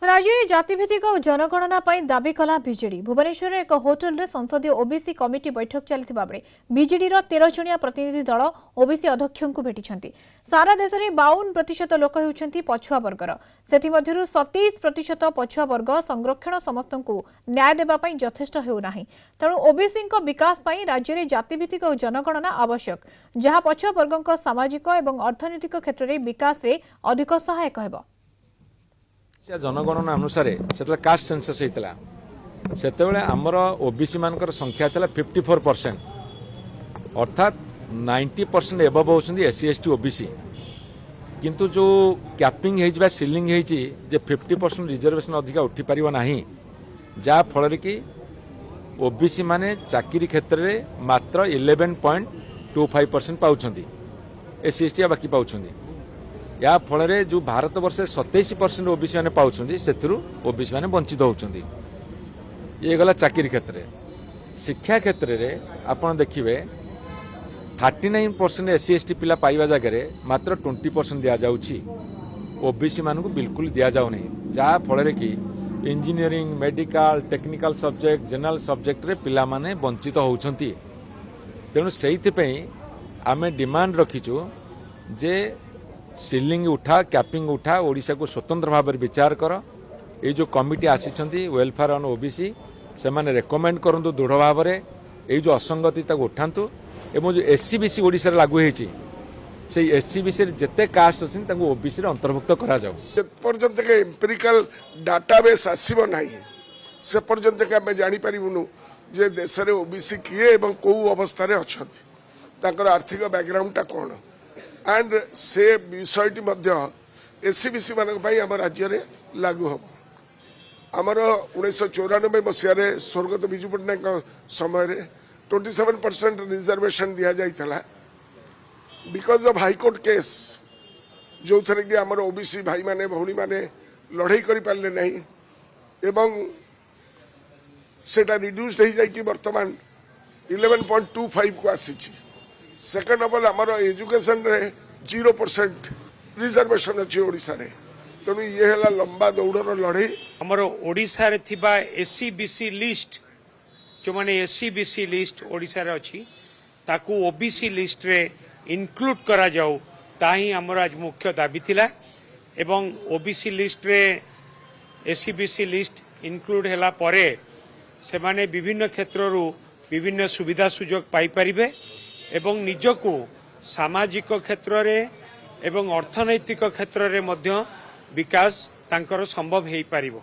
राज्य में जातिभित्तिक और जनगणना दाबी कला बीजेडी भुवनेश्वर एक होटेल रे संसदीय ओबीसी कमिटी बैठक चलता बेले बीजेडी 13 जणिया प्रतिनिधि दल ओबीसी अध्यक्ष को भेटी सारा देश में 52% लोक होती पछुआ वर्गर से 27% पछुआ वर्ग संरक्षण समस्त को न्याय देवाई यथेष्ट होना तेणु ओबीसी विकास राज्य में जातिभित्तिक और जनगणना आवश्यक जहाँ पछुआ वर्ग सामाजिक और अर्थनैतिक क्षेत्र में विकास में अधिक सहायक होगा। जनगणना अनुसार से कास्ट सेंसस होता से आमर ओबीसी मानकर संख्या था 54% अर्थात 90% एबव होती एससी एसटी ओबीसी किंतु जो कैपिंग है सीलिंग है 50% रिजर्वेशन अधिक उठी पार ना जहाँ फल कि ओबीसी माने चाकरी क्षेत्र में मात्र 11.25% पाँच एससी एसटी बाकी पाँच या फल जो भारत वर्ष 27% ओबीसी मैंने पाँच से ओबीसी मैंने वंचित होती ये गला चाकरी क्षेत्र में। शिक्षा क्षेत्र में आपड़ देखिए 39% एससी एसटी पिला पाइबा जगह मात्र 20% दि जाऊँगी ओबीसी मानू बिल्कुल दि जाऊनी जहाँ फल कि engineering medical technical subject general subject रे पिला माने वंचित होती तेणु से आम डिमांड रखीचु जे सीलिंग उठा कैपिंग उठा ओडिशा को स्वतंत्र भाव में विचार कर ये जो कमिटी आसी वेलफेयर ऑन ओबीसी से माने रेकमेंड करंतु दृढ़ भाव में ये जो असंगति उठातु एवं जो एससीबीसी ओडिशा लागू होती से एससीबीसी जिते कास्ट अच्छी ओबीसी अंतर्भुक्त करा पर्यंत एम्पिरिकल डाटाबेस आसब ना से पर्यंत आम जापरूँ जे देश में ओबीसी किए कौ अवस्था अच्छा आर्थिक बैकग्राउंड कौन एंड से विषयटी एससीबीसी मान राज्य में लागू हम आमर 1994 मसीह स्वर्गत विजु पट्टनायक समय 27% रिजर्वेशन दि जाता बिकॉज ऑफ हाईकोर्ट केस जो थे कि आमर ओबीसी भाई माने भौणी माने लड़ाई करि पारले नहीं एवं सेटा रिड्यूस्ड हो जाए वर्तमान 11.25 को आसी सेकेंड ऑफ ऑल आमर एजुकेशन रे 0% रिजर्वेशन अच्छी ओडिशा रे तेणु ये है लंबा दौड़र लड़ाई आमर ओडिशा रे थिबा एससीबीसी लिस्ट जो माने एससीबीसी लिस्ट ओडिशा रे अछि ताकू ओबीसी लिस्ट रे इनक्लूड करा जाऊ ताही आमर आज मुख्य दाबी थिला एवं ओबीसी लिस्ट रे एससीबीसी लिस्ट इनक्लूड हैला परे से माने विभिन्न क्षेत्ररू विभिन्न सुविधा सुजोग पाई परिबे एवं निजको सामाजिक क्षेत्र रे एवं अर्थनैतिक क्षेत्र रे मध्य विकास तांकर संभव हेई पारिबो।